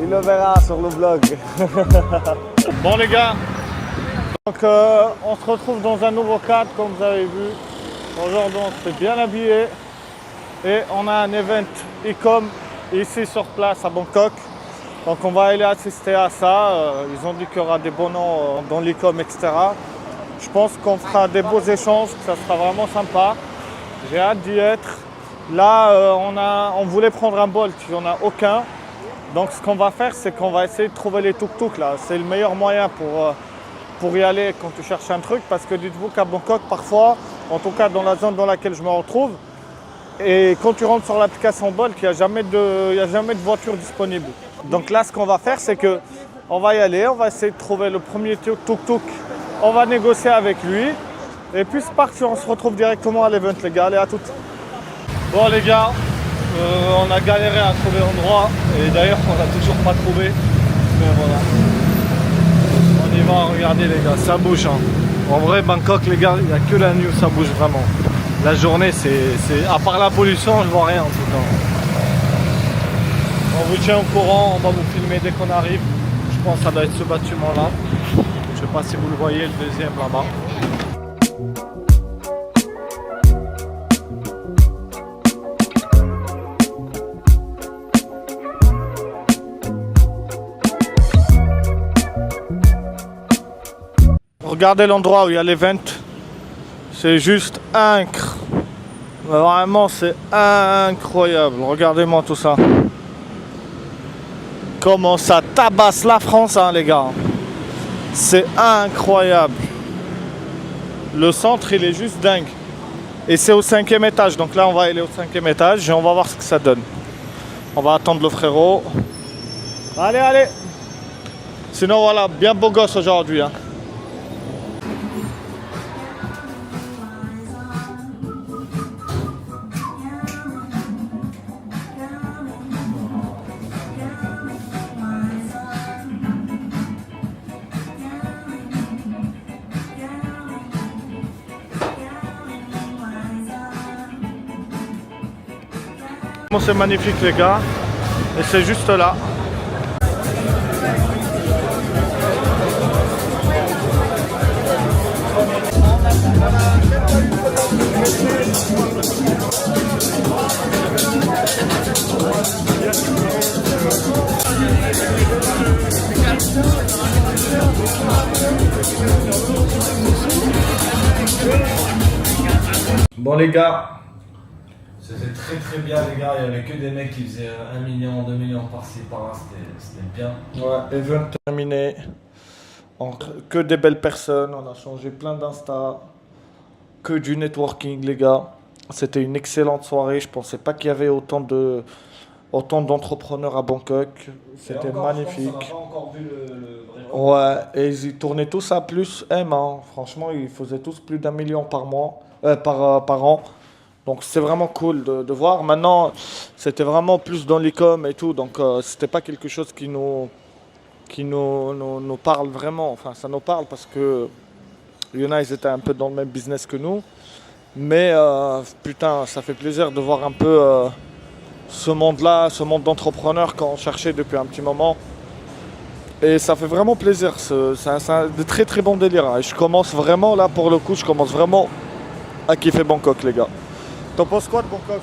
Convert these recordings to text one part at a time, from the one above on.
Il le verra sur le blog. Bon les gars, donc on se retrouve dans un nouveau cadre comme vous avez vu. Aujourd'hui on s'est bien habillé et on a un event e-com ici sur place à Bangkok. Donc on va aller assister à ça. Ils ont dit qu'il y aura des bons noms dans l'e-com, etc. Je pense qu'on fera des beaux échanges, que ça sera vraiment sympa. J'ai hâte d'y être. Là, on voulait prendre un Bolt, il n'y en a aucun. Donc ce qu'on va faire, c'est qu'on va essayer de trouver les tuk-tuk là. C'est le meilleur moyen pour y aller quand tu cherches un truc. Parce que dites-vous qu'à Bangkok, parfois, en tout cas dans la zone dans laquelle je me retrouve, et quand tu rentres sur l'application Bolt, il n'y a jamais de voiture disponible. Donc là, ce qu'on va faire, c'est qu'on va y aller, on va essayer de trouver le premier tuk-tuk. On va négocier avec lui. Et puis c'est parti, on se retrouve directement à l'event les gars. Allez, à toutes. Bon les gars, on a galéré à trouver l'endroit. Et d'ailleurs, on n'a toujours pas trouvé. Mais voilà. On y va, regardez les gars, ça bouge. Hein. En vrai, Bangkok les gars, il n'y a que la nuit où ça bouge vraiment. La journée, c'est à part la pollution, je vois rien en tout cas. On vous tient au courant, on va vous filmer dès qu'on arrive. Je pense que ça doit être ce bâtiment là. Je sais pas si vous le voyez, le deuxième là-bas. Regardez l'endroit où il y a l'event. C'est juste incroyable. Vraiment, c'est incroyable. Regardez-moi tout ça. Comment ça tabasse la France, hein, les gars. C'est incroyable. Le centre, il est juste dingue. Et c'est au 5e étage. Donc là, on va aller au 5e étage et on va voir ce que ça donne. On va attendre le frérot. Allez, allez. Sinon, voilà, bien beau gosse aujourd'hui. Hein. C'est magnifique les gars, et c'est juste là. Bon les gars, c'était très bien les gars, il n'y avait que des mecs qui faisaient 1 million, 2 millions par-ci par-là, c'était bien. Ouais, event terminé, que des belles personnes, on a changé plein d'insta, que du networking les gars. C'était une excellente soirée, je pensais pas qu'il y avait autant d'entrepreneurs à Bangkok, c'était magnifique. On n'a pas encore vu le vrai. Ouais, et ils tournaient tous à plus M, hein. Franchement ils faisaient tous plus d'1 million par mois, par an. Donc c'est vraiment cool de voir. Maintenant, c'était vraiment plus dans l'e-com et tout, donc c'était pas quelque chose qui nous parle vraiment. Enfin, ça nous parle parce que il y en a, ils étaient un peu dans le même business que nous. Mais putain, ça fait plaisir de voir un peu ce monde-là, ce monde d'entrepreneurs qu'on cherchait depuis un petit moment. Et ça fait vraiment plaisir. C'est un de très bon délire. Hein. Et je commence vraiment, là pour le coup, je commence vraiment à kiffer Bangkok, les gars. T'en penses quoi de Bangkok?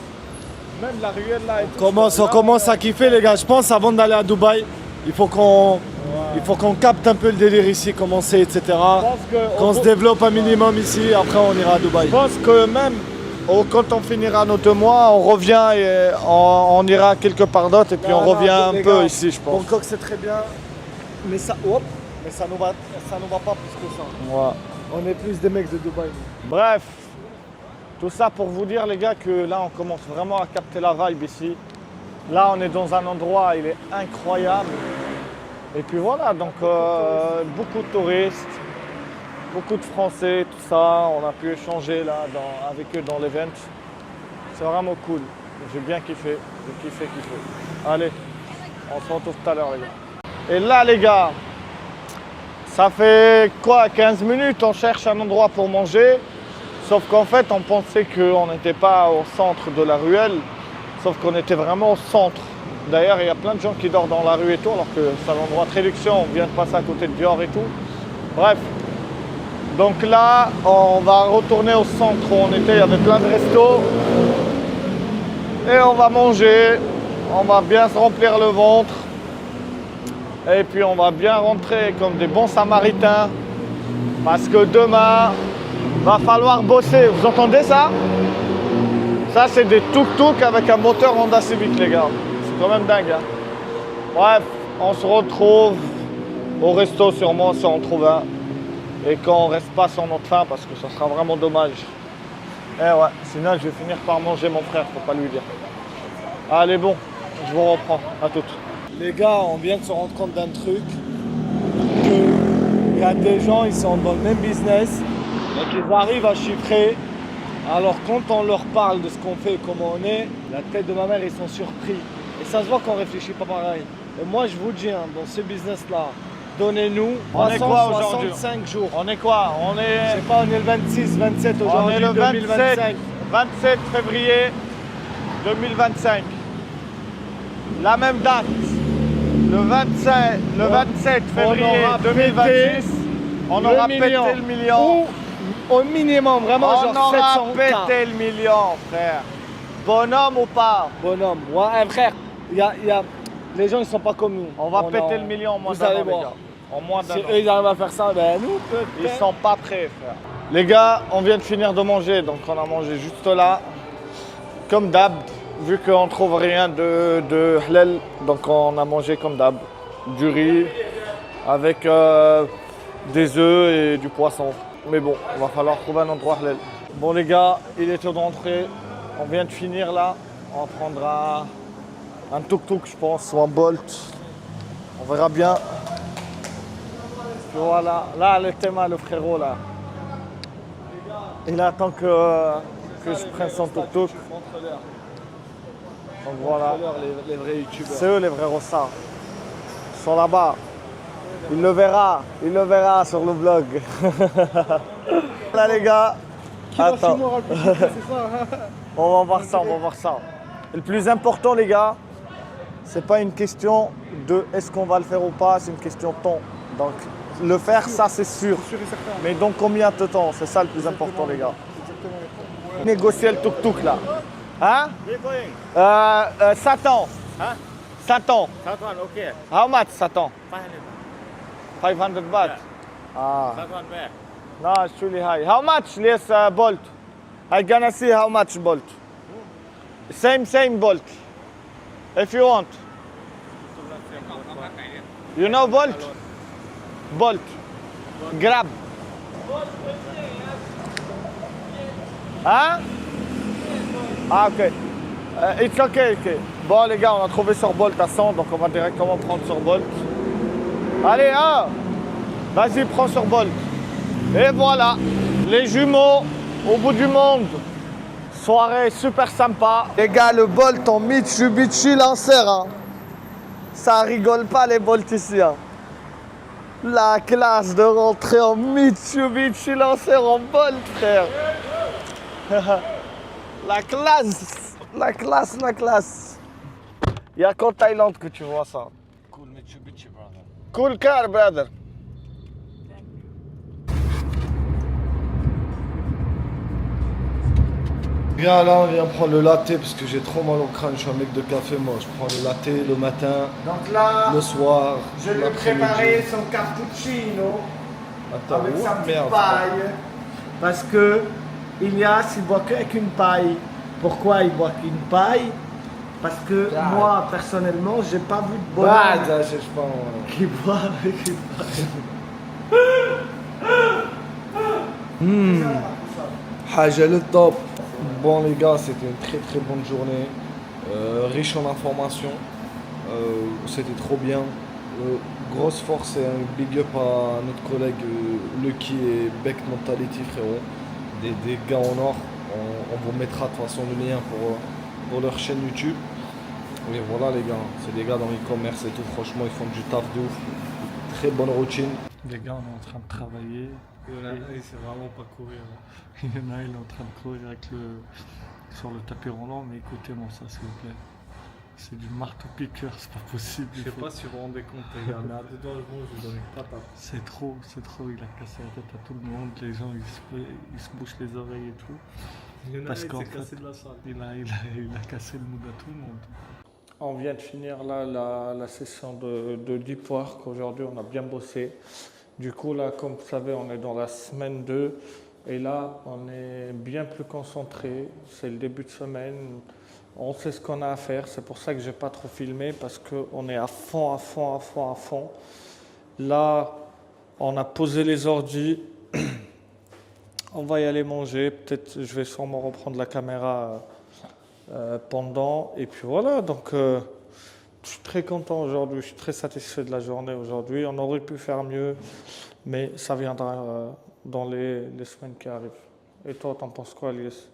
Même la ruelle là et tout. On commence à kiffer les gars. Je pense avant d'aller à Dubaï, il faut qu'on capte un peu le délire ici, comment c'est, etc. Qu'on se développe un minimum ici, après on ira à Dubaï. Je pense que même quand on finira nos 2 mois, on revient et on ira quelque part d'autre et puis on revient un peu gars, ici je pense. Bangkok c'est très bien, mais ça nous va pas plus que ça. Ouais. On est plus des mecs de Dubaï. Bref. Tout ça pour vous dire les gars que là on commence vraiment à capter la vibe ici. Là on est dans un endroit, il est incroyable. Et puis voilà, donc beaucoup de touristes, beaucoup de Français, tout ça. On a pu échanger là avec eux dans l'event. C'est vraiment cool. J'ai bien kiffé, j'ai kiffé. Allez, on se retrouve tout à l'heure les gars. Et là les gars, ça fait quoi, 15 minutes, on cherche un endroit pour manger. Sauf qu'en fait, on pensait qu'on n'était pas au centre de la ruelle, sauf qu'on était vraiment au centre. D'ailleurs, il y a plein de gens qui dorment dans la rue et tout, alors que c'est un endroit très luxueux, on vient de passer à côté de Dior et tout. Bref. Donc là, on va retourner au centre où on était, il y avait plein de restos. Et on va manger, on va bien se remplir le ventre. Et puis on va bien rentrer comme des bons samaritains. Parce que demain, va falloir bosser. Vous entendez ça? Ça, c'est des tuk-tuk avec un moteur Honda Civic, les gars. C'est quand même dingue. Hein. Bref, on se retrouve au resto sûrement si on trouve un. Et quand on reste pas sur notre faim, parce que ça sera vraiment dommage. Eh ouais, sinon je vais finir par manger mon frère, faut pas lui dire. Allez bon, je vous reprends, à toutes. Les gars, on vient de se rendre compte d'un truc. Il y a des gens, ils sont dans le même business, donc ils arrivent à chiffrer. Alors quand on leur parle de ce qu'on fait et comment on est, la tête de ma mère, ils sont surpris. Et ça se voit qu'on réfléchit pas pareil. Et moi je vous dis, hein, dans ce business-là, donnez-nous 365 jours. On est quoi? On est... Je sais pas, on est le 26, 27 aujourd'hui, on est le 2025. 27 février 2025. La même date. Le 27 février 2026. On aura pété le million. Ou au minimum, vraiment, On genre 700 aura pété le million, frère. Bonhomme ou pas? Bonhomme. Ouais, frère, les gens, ils sont pas comme nous. On va péter le million en moins d'un an, les gars. En moins d'un an. Si eux, ils arrivent à faire ça, ben nous, Ils peut-être. sont pas prêts, frère. Les gars, on vient de finir de manger, donc on a mangé juste là. Comme d'hab, vu qu'on trouve rien de halal, donc on a mangé comme d'hab. Du riz avec des œufs et du poisson. Mais bon, il va falloir trouver un endroit halal. Bon les gars, il est temps d'entrer. On vient de finir là. On prendra un tuk-tuk, je pense, ou un Bolt. On verra bien. Voilà, là le Théma, le frérot là. Il attend que je prenne son tuk-tuk. Donc voilà. Les vrais youtubeurs. C'est eux les vrais rossards. Ils sont là-bas. Il le verra sur le vlog. Là les gars. Attends. On va voir ça, on va voir ça. Et le plus important les gars, c'est pas une question de est-ce qu'on va le faire ou pas, c'est une question de temps. Donc le faire, ça c'est sûr. Mais dans combien de temps? C'est ça le plus important les gars. Négocier le tuk-tuk là. Hein? Satan. Hein? Satan. That one, okay. How much Satan? 500. 500 baht. Ah. That one where? No, it's really high. How much this Bolt? I gonna see how much Bolt. Same Bolt. If you want. You know Bolt? Bolt. Grab. Hein? Ah ok. It's okay. Bon les gars, on a trouvé sur Bolt à 100, donc on va directement prendre sur Bolt. Allez, hein? Vas-y, prends sur Bolt. Et voilà, les jumeaux au bout du monde. Soirée super sympa. Les gars, le Bolt en Mitsubishi Lancer, hein. Ça rigole pas les Bolt ici, hein. La classe de rentrer en Mitsubishi Lancer en Bolt, frère. La classe. Il n'y a qu'en Thaïlande que tu vois ça. Cool Mitsubishi, brother. Cool car, brother. Bien là, on vient prendre le latte parce que j'ai trop mal au crâne. Je suis un mec de café, moi. Je prends le latte le matin, Donc là, le soir, je lui ai l'après-midi. préparé son cappuccino Attends, avec sa petite merde. paille. Parce que Ilias, il boit qu'avec une paille. Pourquoi il boit qu'une paille? Parce que moi, personnellement, j'ai pas vu de bonhomme Ça, je sais pas. Ouais. qui boit avec une paille. Haja le top. Bon les gars, c'était une très bonne journée, riche en informations, c'était trop bien. Grosse force et un big up à notre collègue Lucky et Beck Mentality frérot, des gars en or. On vous mettra de toute façon le lien pour leur chaîne YouTube. Et voilà les gars, c'est des gars dans l'e-commerce et tout, franchement ils font du taf de ouf. Très bonne routine. Les gars, on est en train de travailler. Il sait vraiment pas courir. Il y en a, il est en train de courir sur le tapis roulant, mais écoutez-moi ça s'il vous plaît. C'est du marteau-piqueur, c'est pas possible. Je sais pas si vous vous rendez compte, les gars, mais à deux doigts, je vous donne une patate. C'est trop, il a cassé la tête à tout le monde, les gens ils se bouchent les oreilles et tout. Parce United qu'en s'est fait, cassé de la salle. il a cassé le mood à tout le monde. On vient de finir là la session de Deep Work. Aujourd'hui, on a bien bossé. Du coup, là, comme vous savez, on est dans la semaine 2. Et là, on est bien plus concentré. C'est le début de semaine. On sait ce qu'on a à faire. C'est pour ça que je n'ai pas trop filmé parce qu'on est à fond. Là, on a posé les ordis. On va y aller manger. Peut-être je vais sûrement reprendre la caméra pendant. Et puis voilà, donc je suis très content aujourd'hui. Je suis très satisfait de la journée aujourd'hui. On aurait pu faire mieux, mais ça viendra dans les semaines qui arrivent. Et toi, t'en penses quoi, Elias?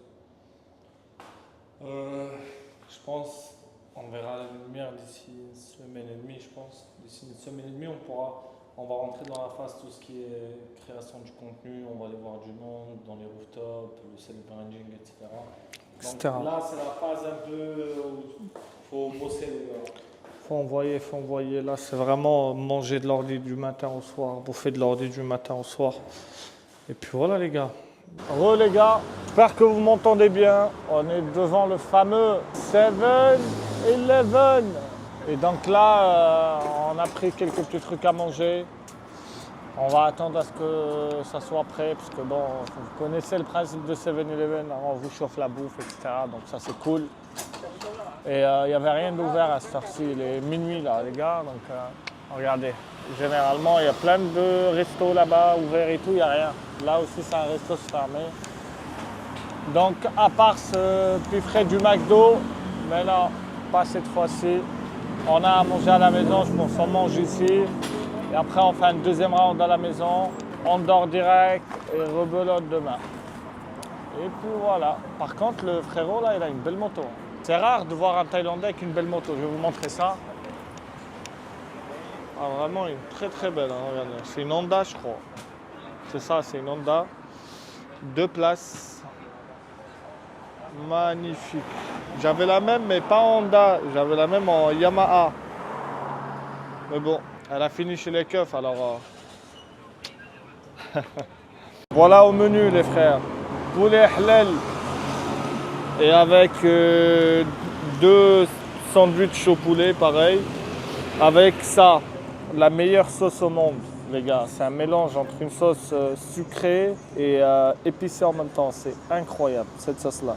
Je pense on verra la lumière d'ici une semaine et demie, je pense. D'ici une semaine et demie, on va rentrer dans la phase tout ce qui est création du contenu, on va aller voir du monde dans les rooftops, le self-branding, etc. Donc là, c'est la phase un peu où il faut bosser les gars. Faut envoyer. Là, c'est vraiment manger de l'ordi du matin au soir, bouffer de l'ordi du matin au soir. Et puis voilà les gars. Re les gars, j'espère que vous m'entendez bien. On est devant le fameux 7-Eleven. Et donc là, on a pris quelques petits trucs à manger. On va attendre à ce que ça soit prêt, parce que bon, vous connaissez le principe de 7-Eleven, on vous chauffe la bouffe, etc. Donc ça c'est cool. Et il n'y avait rien d'ouvert à cette heure-ci, il est minuit là les gars, donc regardez. Généralement il y a plein de restos là-bas ouverts et tout, il n'y a rien. Là aussi c'est un resto fermé. Donc à part ce piffret du McDo, mais non, pas cette fois-ci. On a à manger à la maison, je pense qu'on mange ici. Et après on fait un deuxième round à la maison, on dort direct et rebelote demain. Et puis voilà. Par contre le frérot là il a une belle moto. C'est rare de voir un Thaïlandais avec une belle moto, je vais vous montrer ça. Ah, vraiment une très très belle, hein, regardez. C'est une Honda je crois. C'est ça, c'est une Honda. 2 places. Magnifique. J'avais la même mais pas en Honda, j'avais la même en Yamaha. Mais bon, elle a fini chez les keufs alors. Voilà au menu les frères. Poulet halal. Et avec 2 sandwichs au poulet, pareil. Avec ça, la meilleure sauce au monde, les gars. C'est un mélange entre une sauce sucrée et épicée en même temps. C'est incroyable, cette sauce-là.